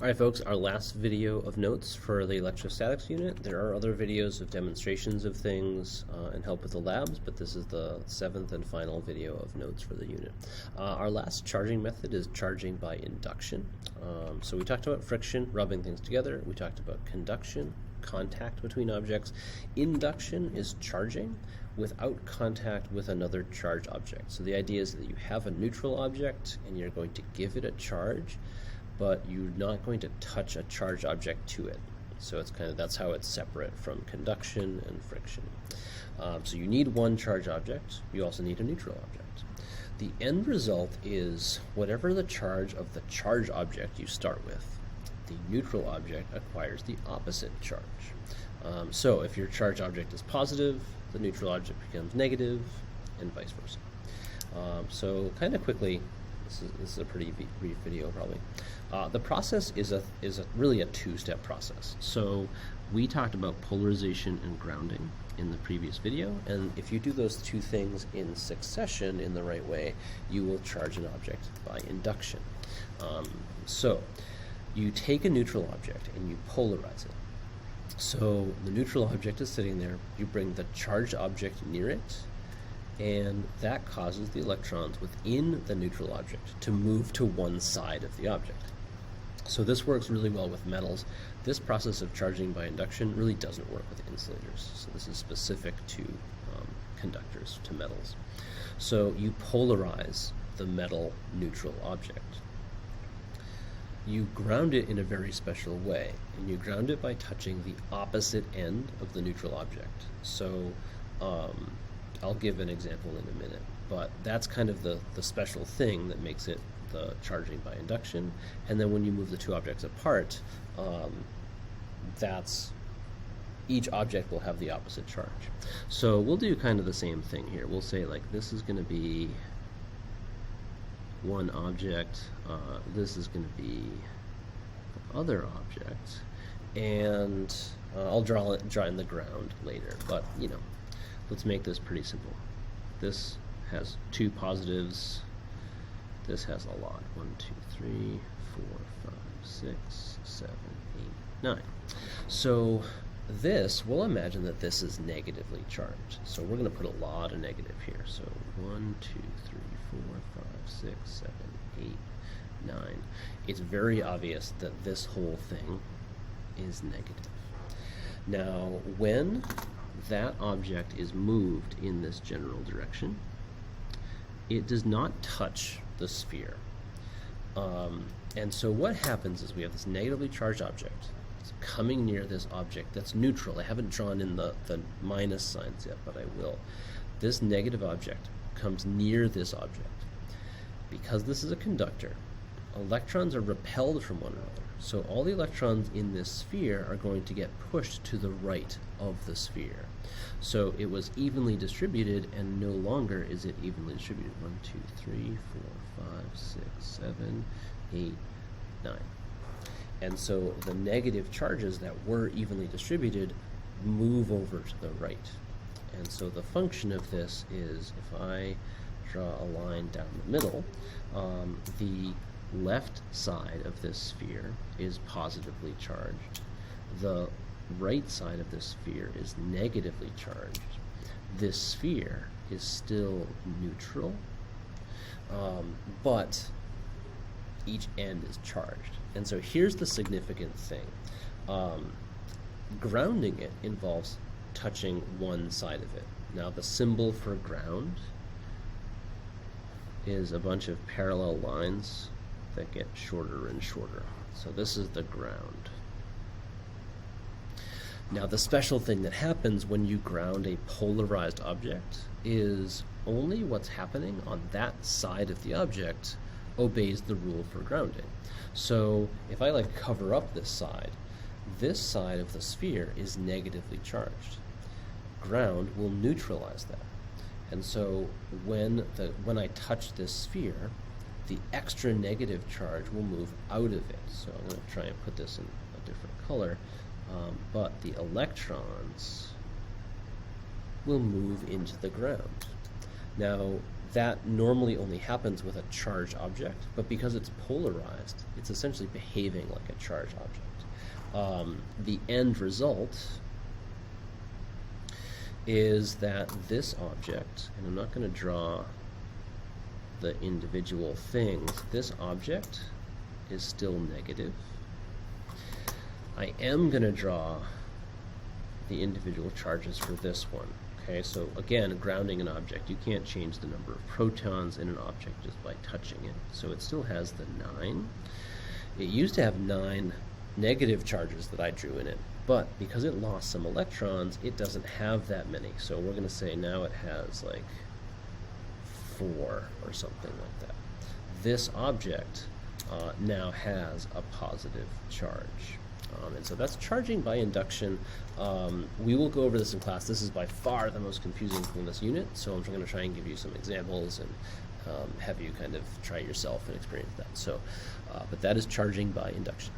Alright folks, our last video of notes for the electrostatics unit. There are other videos of demonstrations of things and help with the labs, but this is the 7th and final video of notes for the unit. Our last charging method is charging by induction. So we talked about friction, rubbing things together. We talked about conduction, contact between objects. Induction is charging without contact with another charged object. So the idea is that you have a neutral object and you're going to give it a charge, but you're not going to touch a charged object to it. So it's that's how it's separate from conduction and friction. So you need one charged object. You also need a neutral object. The end result is whatever the charge of the charged object you start with, the neutral object acquires the opposite charge. So if your charged object is positive, the neutral object becomes negative, and vice versa. So kind of quickly, this is a pretty brief video probably. The process is really a two-step process. So we talked about polarization and grounding in the previous video, and if you do those two things in succession in the right way, you will charge an object by induction. So you take a neutral object and you polarize it. So the neutral object is sitting there, you bring the charged object near it, and that causes the electrons within the neutral object to move to one side of the object. So this works really well with metals. This process of charging by induction really doesn't work with insulators. So this is specific to conductors, to metals. So you polarize the metal neutral object. You ground it in a very special way, and you ground it by touching the opposite end of the neutral object. So I'll give an example in a minute, but that's kind of the special thing that makes it the charging by induction. And then when you move the two objects apart, each object will have the opposite charge. So we'll do kind of the same thing here. We'll say like this is going to be one object, this is going to be the other object, and I'll draw in the ground later, but you know, let's make this pretty simple. This has two positives, this has a lot. 1, 2, 3, 4, 5, 6, 7, 8, 9. So this, we'll imagine that this is negatively charged. So we're going to put a lot of negative here. So 1, 2, 3, 4, 5, 6, 7, 8, 9. It's very obvious that this whole thing is negative. Now, when that object is moved in this general direction, it does not touch the sphere. And so what happens is we have this negatively charged object. It's coming near this object that's neutral. I haven't drawn in the minus signs yet, but I will. This negative object comes near this object. Because this is a conductor, electrons are repelled from one another. So all the electrons in this sphere are going to get pushed to the right of the sphere. So it was evenly distributed, and no longer is it evenly distributed. 1, 2, 3, 4, 5, 6, 7, 8, 9. And so the negative charges that were evenly distributed move over to the right. And so the function of this is, if I draw a line down the middle, the left side of this sphere is positively charged. The right side of this sphere is negatively charged. This sphere is still neutral, but each end is charged. And so here's the significant thing. Grounding it involves touching one side of it. Now the symbol for ground is a bunch of parallel lines that get shorter and shorter. So this is the ground. Now the special thing that happens when you ground a polarized object is only what's happening on that side of the object obeys the rule for grounding. So if I cover up this side of the sphere is negatively charged. Ground will neutralize that. And so when I touch this sphere, the extra negative charge will move out of it. So I'm going to try and put this in a different color, but the electrons will move into the ground. Now, that normally only happens with a charged object, but because it's polarized, it's essentially behaving like a charged object. The end result is that this object, and I'm not going to draw the individual things, this object is still negative. I am going to draw the individual charges for this one. Okay, so again, grounding an object, you can't change the number of protons in an object just by touching it. So it still has the 9. It used to have 9 negative charges that I drew in it, but because it lost some electrons, it doesn't have that many. So we're going to say now it has like 4 or something like that. This object now has a positive charge. And so that's charging by induction. We will go over this in class. This is by far the most confusing thing in this unit, so I'm going to try and give you some examples and have you kind of try it yourself and experience that. So, but that is charging by induction.